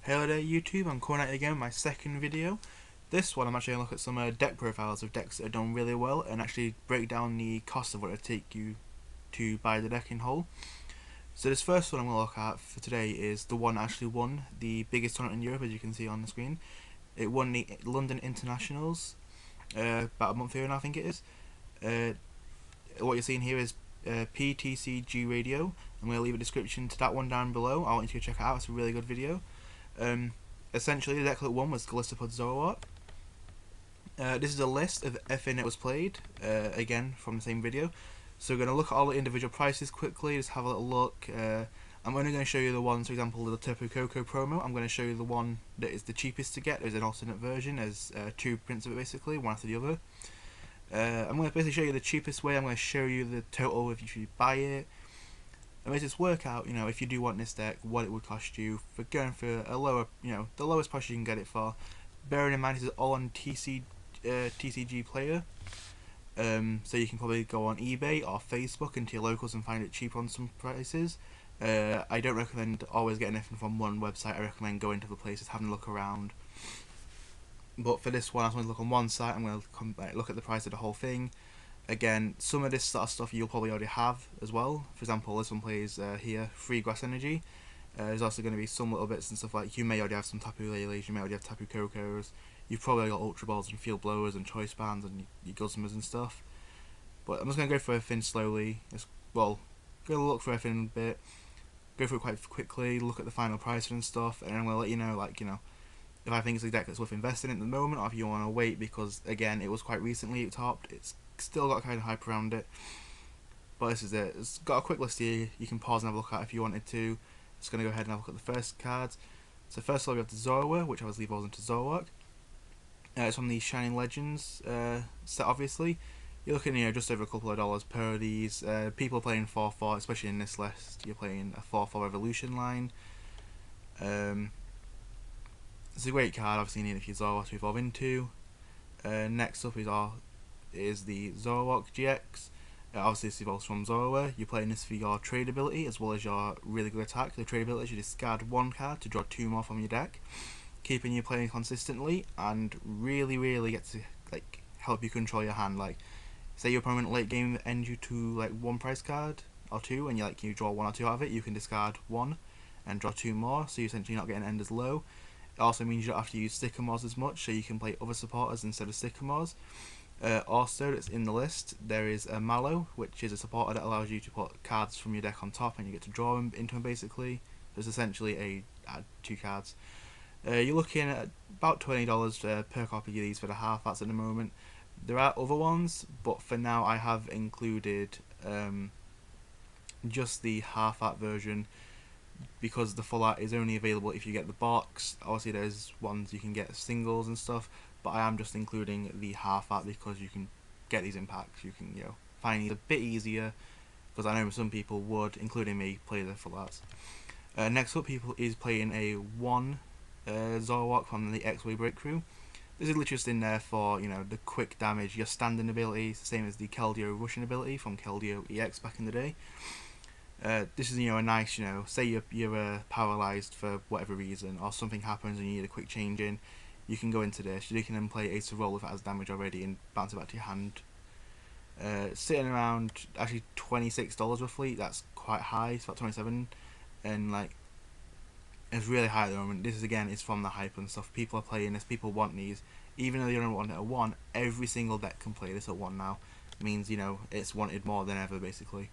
Hello there YouTube, I'm coming at you again with my second video. This one I'm actually going to look at some deck profiles of decks that are done really well and actually break down the cost of what it would take you to buy the deck in whole. So this first one I'm going to look at for today is the one that actually won the biggest tournament in Europe, as you can see on the screen. It won the London Internationals about a month ago now, I think it is. What you're seeing here is PTCG Radio. I'm going to leave a description to that one down below. I want you to go check it out, it's a really good video. Essentially, the deck that won was Golisopod Zoroark. This is a list of everything that was played, again from the same video. So we're going to look at all the individual prices quickly, just have a little look. I'm only going to show you the ones, for example, the Tapu Koko promo. I'm going to show you the one that is the cheapest to get. There's an alternate version, there's two prints of it basically, one after the other. I'm going to basically show you the cheapest way. I'm going to show you the total if you should buy it. And let's just work out, if you do want this deck, what it would cost you for going for a lower, the lowest price you can get it for. Bearing in mind this is all on TCG Player, so you can probably go on eBay or Facebook into your locals and find it cheaper on some prices. I don't recommend always getting anything from one website. I recommend going to the places, having a look around. But for this one, I just want to look on one site. I'm going to look at the price of the whole thing. Again, some of this sort of stuff you'll probably already have as well. For example, this one plays here, Free Grass Energy. There's also going to be some little bits and stuff like, you may already have some Tapu Leles, you may already have Tapu Kokos. You've probably got Ultra Balls and Field Blowers and Choice Bands and your Guzmas and stuff. But I'm just going to go through everything slowly. Go look through everything a bit, go through it quite quickly, look at the final price and stuff, and then I'm going to let you know, if I think it's a deck that's worth investing in at the moment, or if you want to wait, because again, it was quite recently it topped. It's still got kind of hype around it, but this is it. It's got a quick list here you can pause and have a look at if you wanted to. Just going to go ahead and have a look at the first cards. So first of all we have the Zoroark, which obviously evolves into Zoroark. It's from the Shining Legends set obviously. You're looking just over a couple of dollars per of these. People are playing 4-4, especially in this list, you're playing a 4-4 Evolution line. It's a great card, obviously you need a few Zoroark to evolve into. Next up is the Zoroark GX. Obviously this evolves from Zoroark. You're playing this for your trade ability as well as your really good attack. The trade ability is you discard one card to draw two more from your deck, keeping you playing consistently and really get to help you control your hand. Like, say your opponent late game ends you to one price card or two, and you draw one or two out of it, you can discard one and draw two more, so you're essentially not getting end as low. It also means you don't have to use Sycamores as much, so you can play other supporters instead of Sycamores. Also, that's in the list, there is a Mallow, which is a supporter that allows you to put cards from your deck on top and you get to draw them into them basically. So it's essentially add two cards. You're looking at about $20 per copy of these for the half-ats at the moment. There are other ones, but for now I have included just the half-at version, because the full art is only available if you get the box. Obviously there's ones you can get singles and stuff, but I am just including the half art because you can get these in packs. You can find these a bit easier, because I know some people would, including me, play the full arts. Next up, people is playing a 1 Zoroark from the X-Way Breakthrough. This is literally just in there for the quick damage, your standing ability, same as the Keldeo Russian ability from Keldeo EX back in the day. This is a nice, say you're paralyzed for whatever reason, or something happens and you need a quick change in, you can go into this. You can then play Ace of Roll if it has damage already and bounce it back to your hand. Sitting around actually $26 roughly. That's quite high. It's about 27, and it's really high at the moment. This is from the hype and stuff. People are playing this. People want these, even though they don't want it at 1. Every single deck can play this at 1 now. It means it's wanted more than ever basically.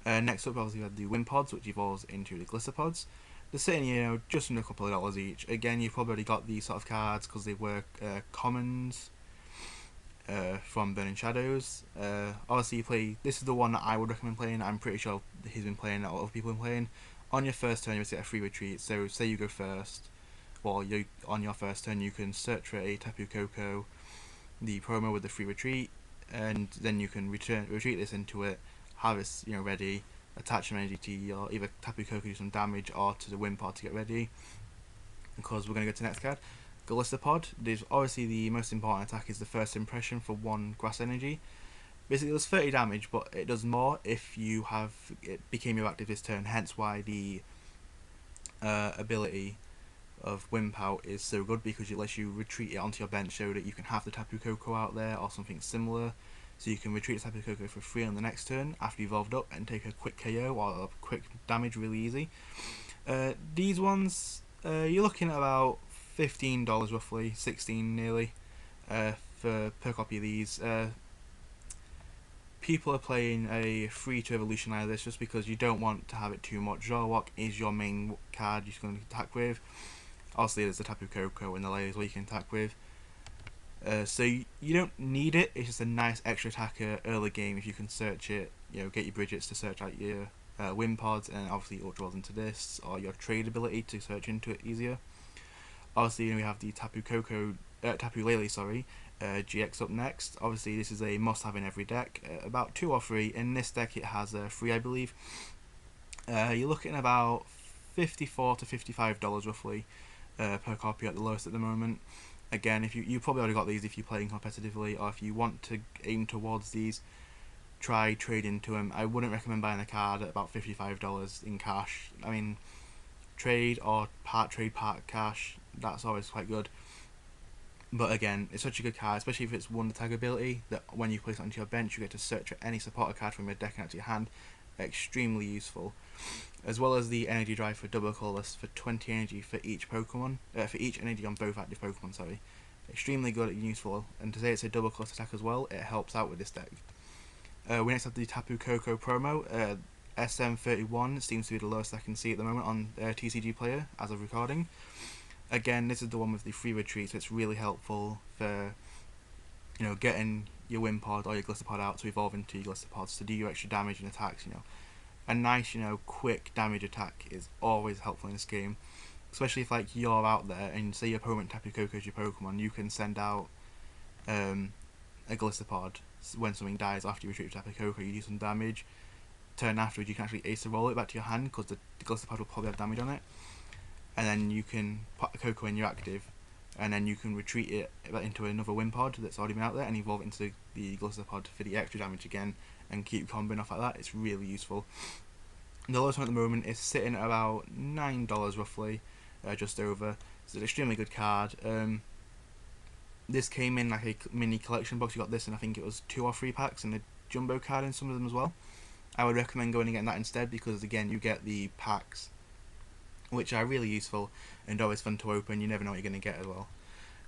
Next up, obviously, we have the Wimpodz, which evolves into the Glissopods. They're sitting, just under a couple of dollars each. Again, you've probably already got these sort of cards because they were commons from Burning Shadows. Obviously, this is the one that I would recommend playing. I'm pretty sure he's been playing, a lot of people have been playing. On your first turn, you get a free retreat. So, say you go first, on your first turn, you can search for a Tapu Koko, the promo with the free retreat, and then you can retreat this into it, have this ready, attach some energy to your either Tapu Koko to do some damage or to the Wimpod to get ready. Because we're going to go to the next card, Golisopod. There's obviously the most important attack is the first impression for 1 grass energy. Basically it does 30 damage, but it does more if you have it became your active this turn, hence why the ability Wimp Out is so good because it lets you retreat it onto your bench so that you can have the Tapu Koko out there or something similar. So you can retreat the Tapu Koko for free on the next turn after you've evolved up and take a quick KO or a quick damage really easy. These ones, you're looking at about $15 roughly, 16 nearly, per copy of these. People are playing a free to evolution like this just because you don't want to have it too much. Zoroark is your main card you're going to attack with. Obviously there's the Tapu Koko and the layers where you can attack with. So you don't need it, it's just a nice extra attacker early game if you can search it, get your Bridgets to search out your Wimpods, and obviously Ultra Balls into this, or your trade ability to search into it easier. Obviously we have the Tapu Lele, GX up next. Obviously this is a must have in every deck, about 2 or 3. In this deck it has 3 I believe. You're looking at about $54 to $55 roughly per copy at the lowest at the moment. Again, if you probably already got these if you're playing competitively, or if you want to aim towards these, try trade into them. I wouldn't recommend buying a card at about $55 in cash. I mean, trade or part cash, that's always quite good. But again, it's such a good card, especially if it's one tag ability, that when you place it onto your bench you get to search for any supporter card from your deck and out to your hand. Extremely useful. As well as the energy drive for double colorless for 20 energy for each Pokemon, for each energy on both active Pokemon, sorry. Extremely good and useful, and to say it's a double colorless attack as well, it helps out with this deck. We next have the Tapu Koko promo. SM31 seems to be the lowest I can see at the moment on TCG Player as of recording. Again, this is the one with the free retreat, so it's really helpful for getting your Wimpod or your Golisopod out to evolve into your Golisopods to do your extra damage and attacks. A nice quick damage attack is always helpful in this game, especially if you're out there and say your opponent Tapu Koko is your Pokemon. You can send out a Golisopod when something dies after you retreat Tapu Koko. You do some damage. Turn afterwards, you can actually ace roll it back to your hand because the Golisopod will probably have damage on it, and then you can put a Koko in your active, and then you can retreat it into another Wimpod that's already been out there and evolve it into the Golisopod for the extra damage again, and keep comboing off like that. It's really useful. The lowest one at the moment is sitting at about $9 roughly, just over. It's an extremely good card. This came in like a mini collection box. You got this, and I think it was 2 or 3 packs, and a jumbo card in some of them as well. I would recommend going and getting that instead because again you get the packs, which are really useful and always fun to open. You never know what you're going to get as well.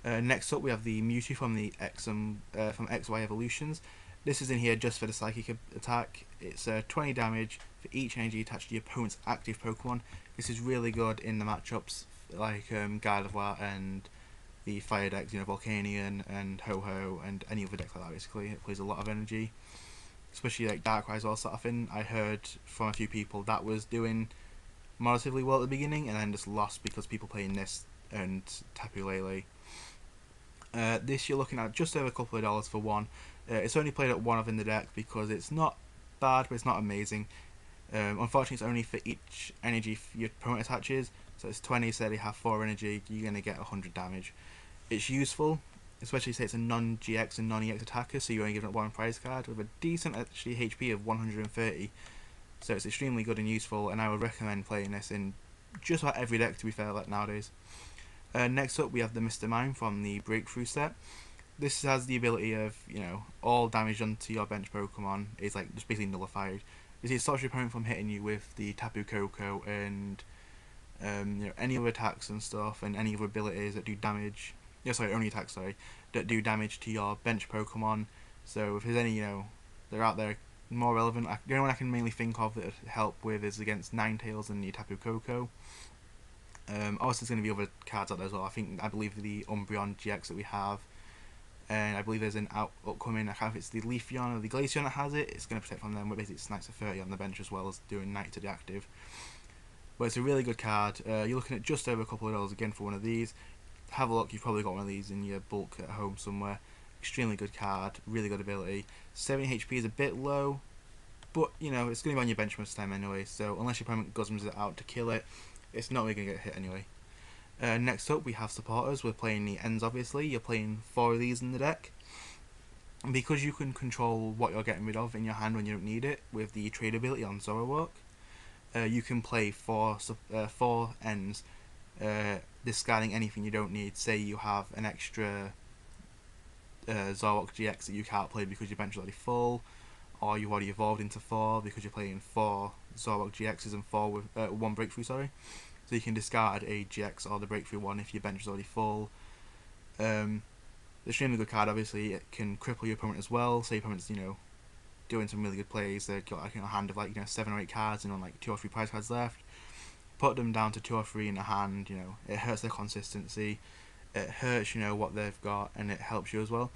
Next up we have the Mewtwo from the from XY Evolutions. This is in here just for the Psychic attack. It's 20 damage for each energy attached to your opponent's active Pokemon. This is really good in the matchups like Gardevoir and the Fire decks, Volcanion and Ho-Ho and any other deck like that basically. It plays a lot of energy, especially like Darkrai or sort of thing. I heard from a few people that was doing relatively well at the beginning and then just lost because people playing this and Tapu Lele. This you're looking at just over a couple of dollars for one. It's only played at 1 of in the deck because it's not bad but it's not amazing. Unfortunately it's only for each energy your opponent attaches, so it's 20, so they have 4 energy, you're going to get 100 damage. It's useful, especially say it's a non-GX and non-EX attacker, so you're only giving it 1 prize card with a decent actually HP of 130. So it's extremely good and useful, and I would recommend playing this in just about every deck to be fair nowadays. Next up we have the Mr. Mime from the Breakthrough set. This has the ability of, all damage onto your bench Pokemon is just basically nullified. It stops your opponent from hitting you with the Tapu Koko and any other attacks and stuff, and any other abilities that do damage. Only attacks, that do damage to your bench Pokemon. So if there's any, they're out there more relevant. The only one I can mainly think of that would help with is against Ninetales and the Tapu Koko. Also, there's going to be other cards out there as well. I believe the Umbreon GX that we have, and I believe there's an upcoming. I can't remember if it's the Leafeon or the Glaceon that has it. It's going to protect from them, but basically it's Knights of 30 on the bench as well as doing Knight to the active. But it's a really good card. You're looking at just over a couple of dollars again for one of these. Have a look. You've probably got one of these in your bulk at home somewhere. Extremely good card, really good ability. 70 HP is a bit low, but it's going to be on your bench most of the time anyway, so unless your opponent guzms it out to kill it, it's not really going to get hit anyway. Next up we have supporters. We're playing the Ends obviously. You're playing 4 of these in the deck. And because you can control what you're getting rid of in your hand when you don't need it with the trade ability on Zoroark, you can play 4 Ends discarding anything you don't need. Say you have an extra Zoroark GX that you can't play because your bench is already full, or you've already evolved into 4 because you're playing 4 Zoroark GXs and 4 with 1 breakthrough, sorry. So you can discard a GX or the breakthrough one if your bench is already full. The extremely good card, obviously. It can cripple your opponent as well. Say your opponent's, doing some really good plays. They've got like a hand of 7 or 8 cards and on like 2 or 3 prize cards left. Put them down to 2 or 3 in a hand. It hurts their consistency. It hurts what they've got, and it helps you as well.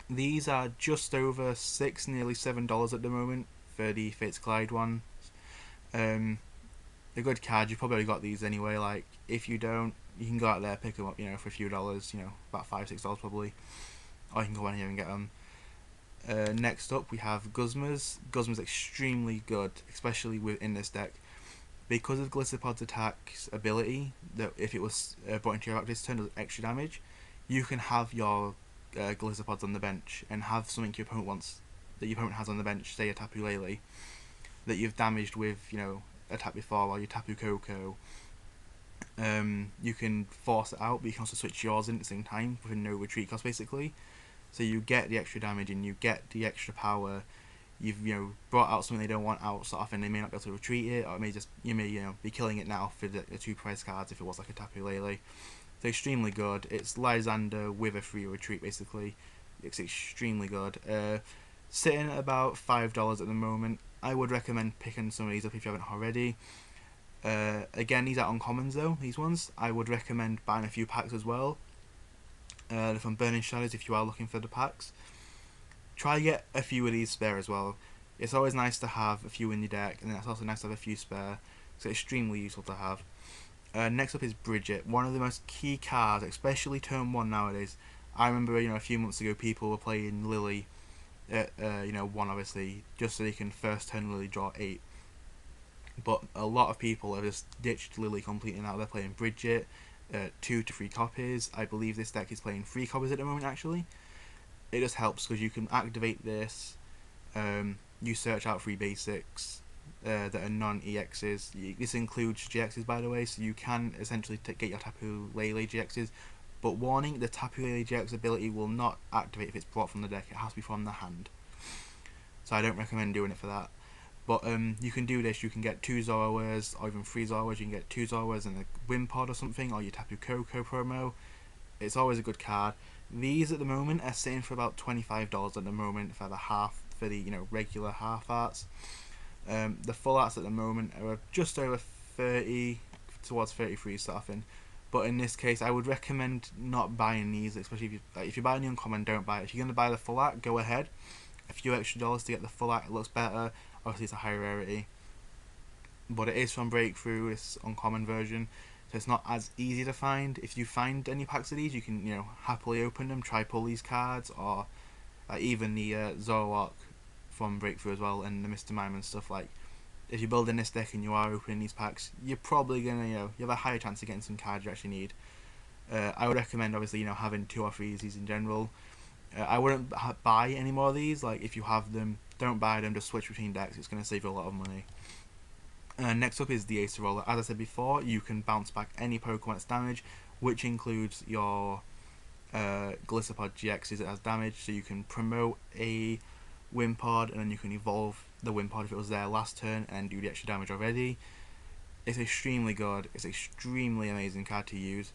These are just over $6, nearly $7 at the moment for the Fates Collide one. A good card. You've probably already got these anyway. Like, if you don't, you can go out there, pick them up, for a few dollars, about $5-6 probably, or you can go in here and get them. Next up we have Guzma's. Guzma's extremely good, especially in this deck, because of Golisopod's attack's ability, that if it was brought into your attack this turn does extra damage, you can have your Golisopods on the bench and have something your opponent wants, that your opponent has on the bench, say a Tapu Lele, that you've damaged with, a Tapu Fall or your Tapu Koko. You can force it out, but you can also switch yours in at the same time with no retreat cost, basically. So you get the extra damage and you get the extra power. You've brought out something they don't want out so often, they may not be able to retreat it, or you may be killing it now for the 2 prize cards if it was like a Tapu Lele. So extremely good. It's Lysander with a free retreat, basically. It's extremely good. Sitting at about $5 at the moment. I would recommend picking some of these up if you haven't already. Again, these are uncommons though, these ones. I would recommend buying a few packs as well. From Burning Shadows if you are looking for the packs. Try to get a few of these spare as well. It's always nice to have a few in your deck, and it's also nice to have a few spare. So it's extremely useful to have. Next up is Bridget, one of the most key cards, especially turn 1 nowadays. I remember a few months ago people were playing Lily at 1 obviously, just so they can first turn Lily draw 8. But a lot of people have just ditched Lily completely now. They're playing Bridget, 2 to 3 copies. I believe this deck is playing 3 copies at the moment actually. It just helps because you can activate this, you search out 3 basics that are non-EXs. This includes GXs by the way, so you can essentially get your Tapu Lele GXs. But warning, the Tapu Lele GX ability will not activate if it's brought from the deck. It has to be from the hand. So I don't recommend doing it for that. But you can do this. You can get 2 Zoroarks or even 3 Zoroarks. You can get 2 Zoroarks and a Wimpod or something, or your Tapu Koko promo. It's always a good card. These at the moment are sitting for about $25 at the moment for the regular half arts. The full arts at the moment are just over 30 towards 33 something. But in this case, I would recommend not buying these, especially if you buy any uncommon, don't buy it. If you're going to buy the full art, go ahead. A few extra dollars to get the full art, it looks better. Obviously, it's a higher rarity, but it is from Breakthrough. It's uncommon version, so it's not as easy to find. If you find any packs of these, you can happily open them, try pull these cards, or even the Zoroark from Breakthrough as well, and the Mr. Mime and stuff. Like, if you're building this deck and you are opening these packs, you're probably gonna you have a higher chance of getting some cards you actually need. I would recommend obviously having 2 or 3 of these in general. I wouldn't buy any more of these. Like, if you have them, don't buy them, just switch between decks. It's going to save you a lot of money. Next up is the Ace Roller. As I said before, you can bounce back any Pokemon that's damaged, which includes your Golisopod GXs that has damage. So you can promote a Wimpod, and then you can evolve the Wimpod if it was there last turn and do the extra damage already. It's extremely good. It's extremely amazing card to use.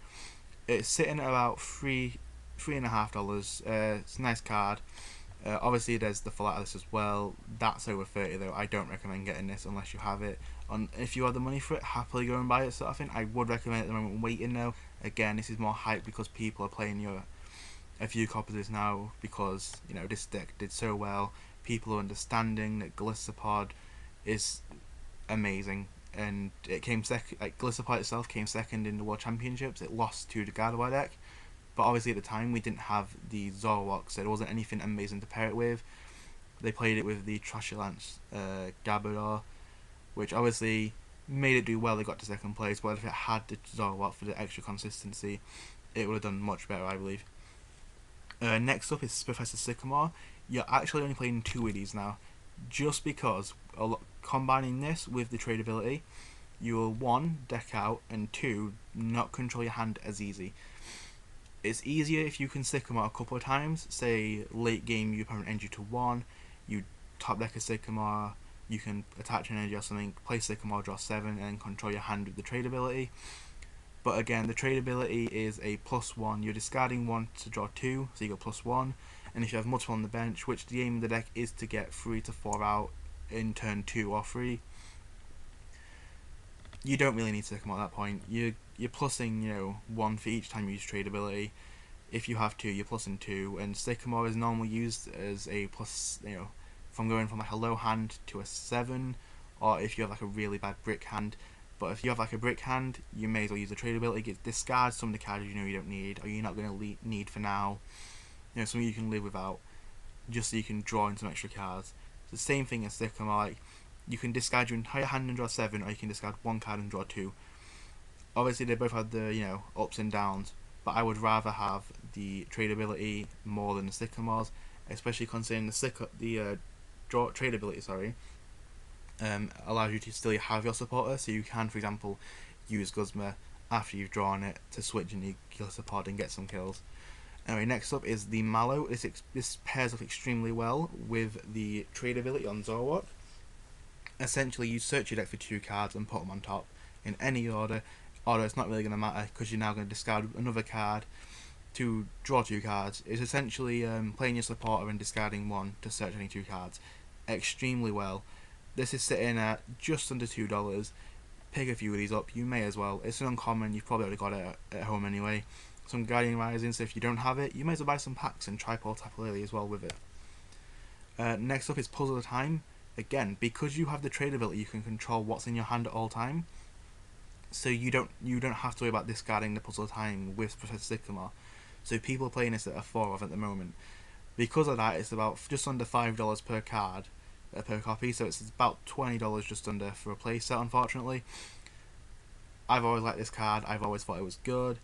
It's sitting at about $3.50. It's a nice card. Obviously there's the full art of this as well. That's over 30 though. I don't recommend getting this unless you have it. If you have the money for it, happily go and buy it sort of thing. I would recommend at the moment waiting though. Again, this is more hype because people are playing a few copies of this now because this deck did so well. People are understanding that Golisopod is amazing, and it came second. Like, Golisopod itself came second in the World Championships. It lost to the Gardevoir deck. But obviously at the time we didn't have the Zoroark, so there wasn't anything amazing to pair it with. They played it with the Trashulance Gabador, which obviously made it do well. They got to second place, but if it had the Zoroark for the extra consistency, it would have done much better, I believe. Next up is Professor Sycamore. You're actually only playing 2 of these now, just because combining this with the trade ability, you will, one, deck out, and two, not control your hand as easy. It's easier if you can Sycamore a couple of times. Say late game, your opponent ends you to 1, you top deck a Sycamore, you can attach an energy or something, play Sycamore, draw 7, and control your hand with the trade ability. But again, the trade ability is a +1. You're discarding 1 to draw 2, so you go +1. And if you have multiple on the bench, which the aim of the deck is to get 3 to 4 out in turn 2 or 3, you don't really need Sycamore at that point. You're plussing, 1 for each time you use trade ability. If you have 2, you're plussing 2, and Sycamore is normally used as a plus, from going from like a low hand to a 7, or if you have like a really bad brick hand. But if you have like a brick hand, you may as well use the trade ability. Discard some of the cards you know you don't need, or you're not going to need for now. Something you can live without, just so you can draw in some extra cards. It's the same thing as Sycamore. Like, you can discard your entire hand and draw 7, or you can discard 1 card and draw 2. Obviously, they both have the ups and downs, but I would rather have the trade ability more than the Sycamores, especially considering the trade ability. Allows you to still have your supporter, so you can, for example, use Guzma after you've drawn it to switch into Golisopod and get some kills. Anyway, next up is the Mallow. This pairs up extremely well with the trade ability on Zoroark. Essentially, you search your deck for 2 cards and put them on top in any order. Although it's not really going to matter because you're now going to discard another card to draw 2 cards. It's essentially playing your supporter and discarding 1 to search any 2 cards. Extremely well. This is sitting at just under $2. Pick a few of these up, you may as well. It's an uncommon, you've probably already got it at home anyway. Some Guardian Rising, so if you don't have it, you may as well buy some packs and try Tapu Lele as well with it. Next up is Puzzle of Time. Again, because you have the trade ability, you can control what's in your hand at all time. So you don't have to worry about discarding the Puzzle of Time with Professor Sycamore. So people are playing this at a 4 of at the moment. Because of that, it's about just under $5 per card, per copy, so it's about $20 just under for a playset, unfortunately. I've always liked this card, I've always thought it was good.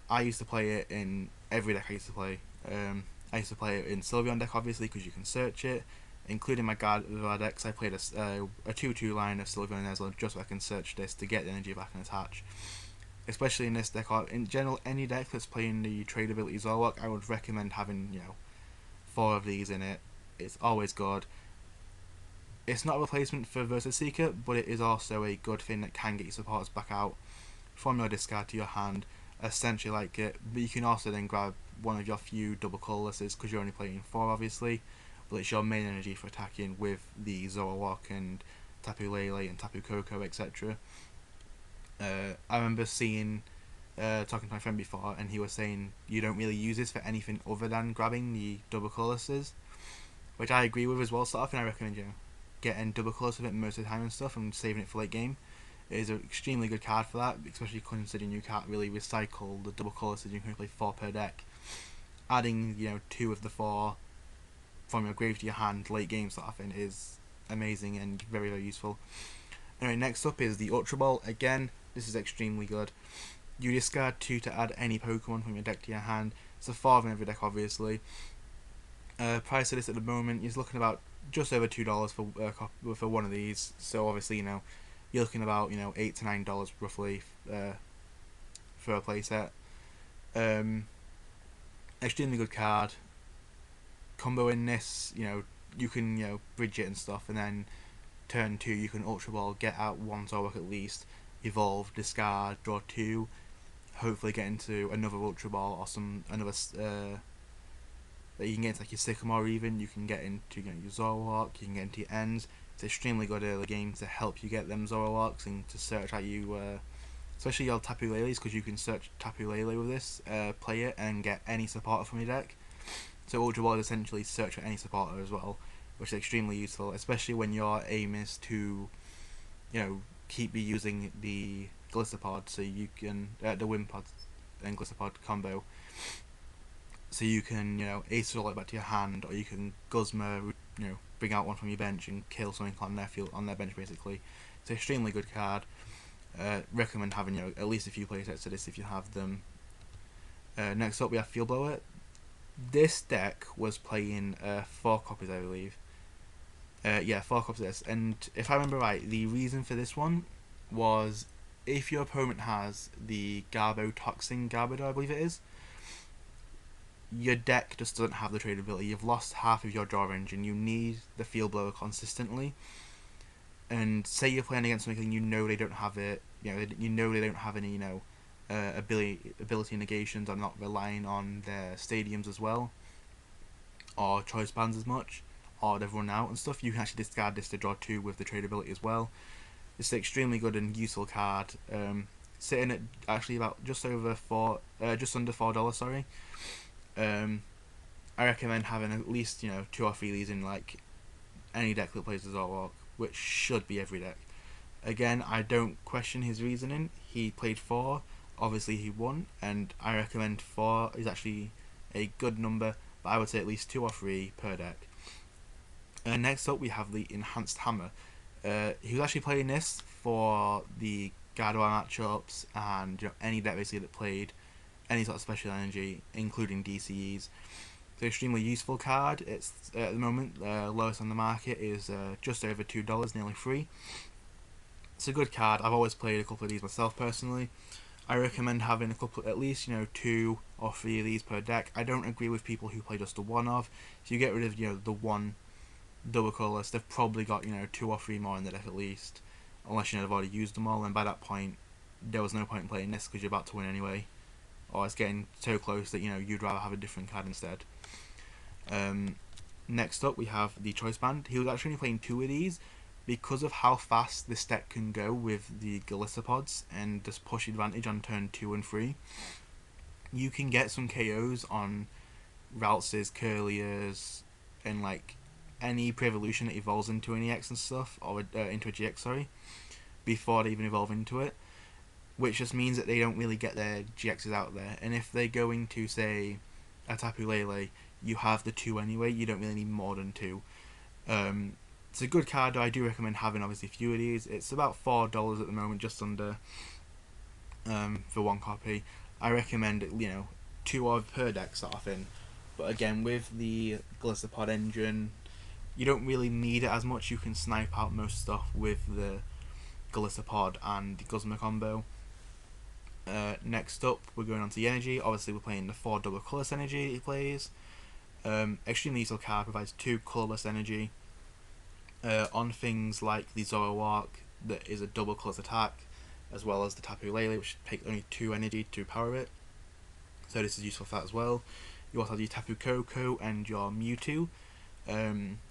I used to play it in every deck I used to play. I used to play it in Sylveon deck, obviously, because you can search it. Including my guard decks, I played a 2-2 line of Sylveon and Ezreal just so I can search this to get the energy back and attach. Especially in this deck, or in general, any deck that's playing the trade ability Zoroark, I would recommend having, 4 of these in it. It's always good. It's not a replacement for Versus Seeker, but it is also a good thing that can get your supporters back out from your discard to your hand, essentially like it. But you can also then grab one of your few double colourlesses because you're only playing 4, obviously. But it's your main energy for attacking with the Zoroark and Tapu Lele and Tapu Koko, etc. I remember talking to my friend before, and he was saying you don't really use this for anything other than grabbing the double colourlesses, which I agree with as well, sort of, and I recommend getting double colours of it most of the time and stuff and saving it for late game. It is an extremely good card for that, especially considering you can't really recycle the double colours, you can only play 4 per deck. Adding 2 of the 4 from your grave to your hand late game sort of thing is amazing and very, very useful. Anyway, next up is the Ultra Ball. Again, this is extremely good. You discard 2 to add any Pokemon from your deck to your hand. It's a 4 in every deck, obviously. Price of this at the moment is looking about just over $2 for one of these. So obviously, you're looking about $8 to $9 roughly for a playset. Extremely good card. Combo in this, you can bridge it and stuff, and then turn 2 you can Ultra Ball, get out 1 Zoroark at least, evolve, discard, draw 2, hopefully get into another Ultra Ball or another that you can get into like your Sycamore even. You can get into your Zoroark, you can get into your ends. It's extremely good early game to help you get them Zoroarks and to search at you, especially your Tapu Leles, because you can search Tapu Lele with this, play it and get any supporter from your deck. So Ultra Ball is essentially search for any supporter as well, which is extremely useful, especially when your aim is to, keep using the Golisopod, so you can the Wimpod and Golisopod combo. So you can, ace roll it back to your hand, or you can Guzma, bring out 1 from your bench and kill something on their bench basically. It's an extremely good card. Recommend having, at least a few playsets of this if you have them. Next up we have Field Blower. This deck was playing 4 copies, I believe. Yeah, 4 copies of this, and if I remember right, the reason for this one was if your opponent has the Garbo, I believe it is, your deck just doesn't have the trade ability. You've lost half of your draw range, and you need the field blower consistently. And say you're playing against something, you know they don't have it. You know they don't have any ability negations. Are not relying on their stadiums as well, or choice bands as much, or they've run out and stuff. You can actually discard this to draw 2 with the trade ability as well. It's an extremely good and useful card. Sitting at actually about just under $4. Sorry. I recommend having at least 2 or 3 of these in like any deck that plays the Zoroark, which should be every deck. Again, I don't question his reasoning. He played 4, obviously he won, and I recommend 4 is actually a good number, but I would say at least 2 or 3 per deck. Next up we have the Enhanced Hammer. He was actually playing this for the Gardevoir matchups and any deck basically that played any sort of special energy, including DCEs. It's an extremely useful card. It's at the moment lowest on the market is just over $2, nearly free. It's a good card. I've always played a couple of these myself personally. I recommend having a couple, at least 2 or 3 of these per deck. I don't agree with people who play just the one of. If you get rid of the one double colourless, they've probably got 2 or 3 more in the deck at least, unless they've already used them all. And by that point, there was no point in playing this because you're about to win anyway, or it's getting so close that you'd rather have a different card instead. Next up we have the Choice Band. He was actually playing 2 of these because of how fast this deck can go with the Golisopods and this push advantage on turn 2 and 3. You can get some KOs on Raltses, Curliers, and like any pre-evolution that evolves into an EX and stuff, or into a GX, sorry, before they even evolve into it, which just means that they don't really get their GXs out there. And if they go into, say, a Tapu Lele, you have the 2 anyway. You don't really need more than 2. It's a good card. I do recommend having obviously a few of these. It's about $4 at the moment, just under, for 1 copy. I recommend 2 of per deck sort of thing. But again, with the Golisopod engine, you don't really need it as much. You can snipe out most stuff with the Golisopod and the Guzma combo. Next up, we're going on to the energy. Obviously, we're playing the 4 double colourless energy he plays. Extremely useful card, provides 2 colourless energy on things like the Zoroark, that is a double colourless attack, as well as the Tapu Lele, which takes only 2 energy to power it. So this is useful for that as well. You also have your Tapu Koko and your Mewtwo.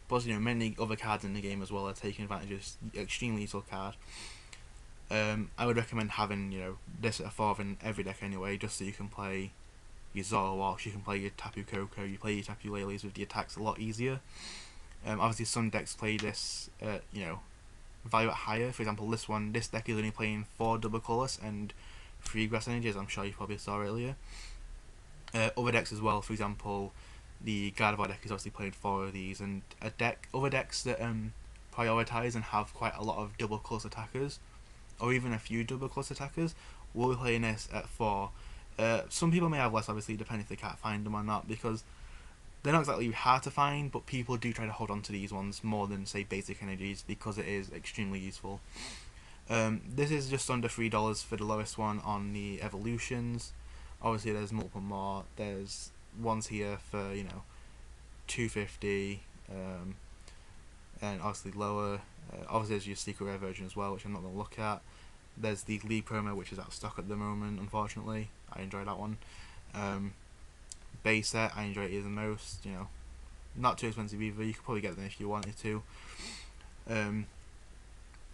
Plus, many other cards in the game as well are taking advantage of this extremely useful card. I would recommend having this at a 4 in every deck anyway, just so you can play your Zoroark, you can play your Tapu Koko, you play your Tapu Leles with the attacks a lot easier. Obviously, some decks play this value at higher. For example, this deck is only playing 4 double colourless and 3 grass energies. I'm sure you probably saw earlier. Other decks as well. For example, the Gardevoir deck is obviously playing 4 of these, and other decks that prioritise and have quite a lot of double colourless attackers, or even a few double colourless attackers, will be playing this at 4. Some people may have less, obviously, depending if they can't find them or not, because they're not exactly hard to find, but people do try to hold on to these ones more than, say, basic energies, because it is extremely useful. This is just under $3 for the lowest one on the evolutions. Obviously, there's multiple more. There's ones here for $2.50, and obviously lower. Obviously, there's your secret rare version as well, which I'm not going to look at. There's the League promo, which is out of stock at the moment, unfortunately. I enjoy that one. Base set, I enjoy it the most. Not too expensive either. You could probably get them if you wanted to.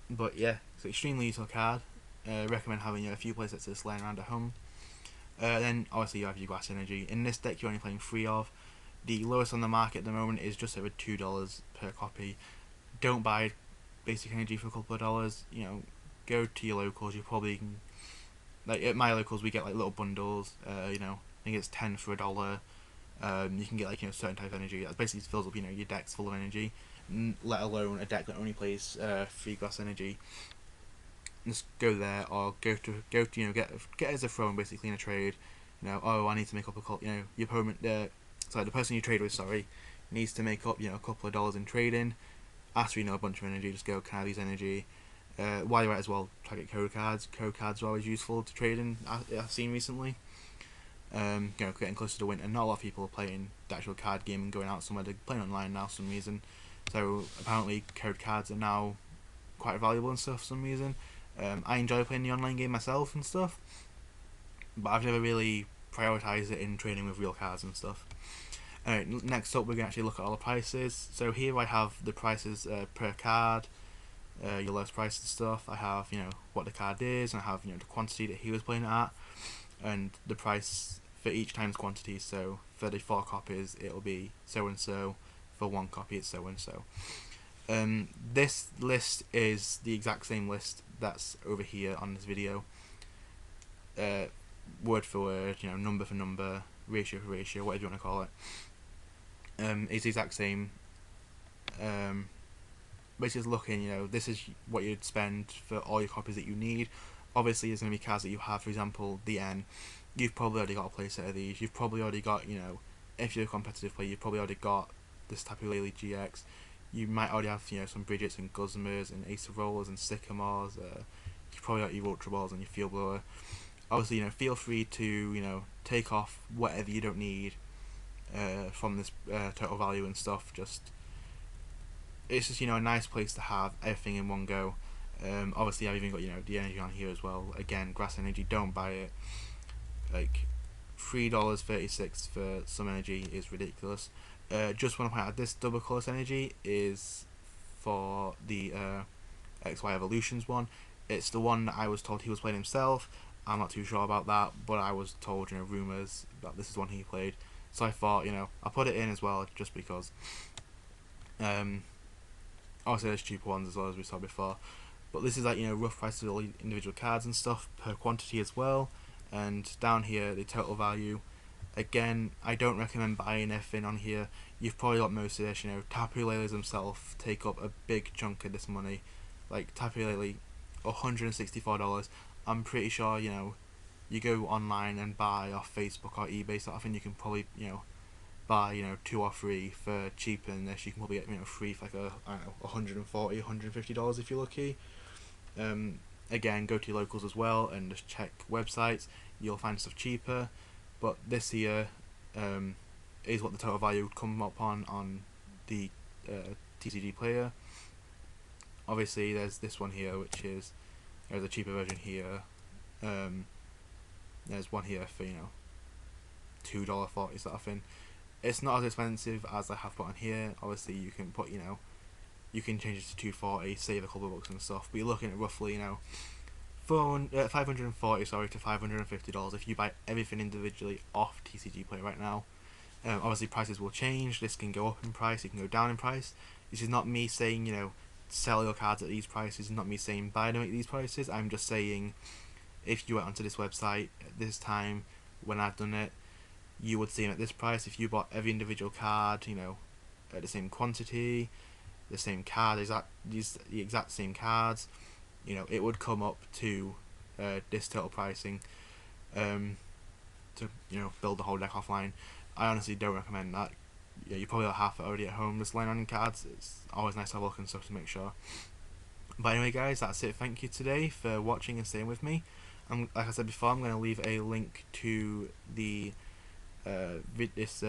But yeah, it's an extremely useful card. Recommend having a few playsets to just laying around at home. Then obviously you have your grass energy. In this deck, you're only playing 3 of. The lowest on the market at the moment is just over $2 per copy. Don't buy basic energy for a couple of dollars. Go to your locals. You probably can, like at my locals, we get like little bundles. I think it's 10 for $1. You can get like certain type of energy that basically fills up your decks full of energy. Let alone a deck that only plays 3 grass energy. Just go there, or go to get as a throw basically in a trade. I need to make up a call. Your opponent, the person you trade with, needs to make up a couple of dollars in trading. After a bunch of energy, just go, can I have these energy? While you're at it as well, try to get code cards. Code cards are always useful to trade in. I've seen recently. Getting closer to winter. Not a lot of people are playing the actual card game and going out somewhere. They're playing online now for some reason. So apparently code cards are now quite valuable and stuff for some reason. I enjoy playing the online game myself and stuff, but I've never really prioritised it in trading with real cards and stuff. Alright, next up we're going to actually look at all the prices. So here I have the prices per card, your lowest price and stuff. I have, what the card is, and I have, the quantity that he was playing it at, and the price for each times quantity. So for the 4 copies it'll be so and so, for 1 copy it's so and so. This list is the exact same list that's over here on this video. Word for word, number for number, ratio for ratio, whatever you want to call it. It's the exact same. Basically just looking, this is what you'd spend for all your copies that you need. Obviously there's going to be cards that you have, for example the N. You've probably already got a playset of these. You've probably already got, if you're a competitive player, you've probably already got this Tapu Lele GX. You might already have, some Bridgets and Guzmers and Ace of Rollers and Sycamores. You've probably got your Ultra Balls and your Field Blower. Obviously, feel free to, take off whatever you don't need from this total value and stuff. It's just, a nice place to have everything in one go. Obviously, I've even got, the energy on here as well. Again, Grass Energy, don't buy it. Like, $3.36 for some energy is ridiculous. Just want to point out, this double colorless energy is for the XY Evolutions one. It's the one that I was told he was playing himself. I'm not too sure about that, but I was told, rumours that this is one he played. So I thought, I'll put it in as well, just because. Obviously there's cheaper ones as well, as we saw before. But this is like, rough prices of all individual cards and stuff, per quantity as well. And down here, the total value. Again, I don't recommend buying everything on here. You've probably got most of this, Tapu Lele's himself take up a big chunk of this money. Like, Tapu Lele, $164. I'm pretty sure, you go online and buy off Facebook or eBay, so I think you can probably, buy, 2 or 3 for cheaper than this. You can probably get, 3 for like $140, $150 if you're lucky. Again, go to your locals as well and just check websites. You'll find stuff cheaper. But this here is what the total value would come up on the TCG player. Obviously there's this one here, which is, there's a cheaper version here. There's one here for, $2.40 sort of thing. It's not as expensive as I have put on here. Obviously you can put, you can change it to $2.40, save a couple of bucks and stuff, but you're looking at roughly, $540 to $550 if you buy everything individually off TCG Play right now. Obviously prices will change. This can go up in price, it can go down in price. This is not me saying, sell your cards at these prices. It's not me saying buy them at these prices. I'm just saying, if you went onto this website at this time when I've done it, you would see them at this price. If you bought every individual card, at the same quantity, the same card, the exact same cards, it would come up to this total pricing to build the whole deck offline. I honestly don't recommend that. You probably got half it already at home just laying on cards. It's always nice to have a look and stuff to make sure. But anyway guys, that's it. Thank you today for watching and staying with me. Like I said before, I'm going to leave a link to the this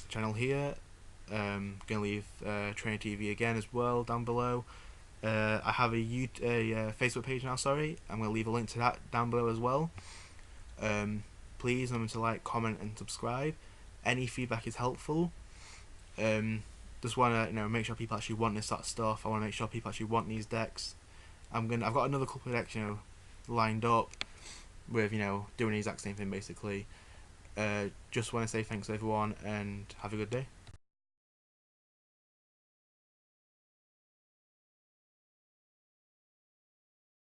channel here. Going to leave Trainer TV again as well down below. I have a Facebook page now, sorry. I'm going to leave a link to that down below as well. Please remember to like, comment and subscribe. Any feedback is helpful. Just want to make sure people actually want this sort of stuff. I want to make sure people actually want these decks. I've got another couple of decks lined up with doing the exact same thing basically. Just want to say thanks to everyone and have a good day.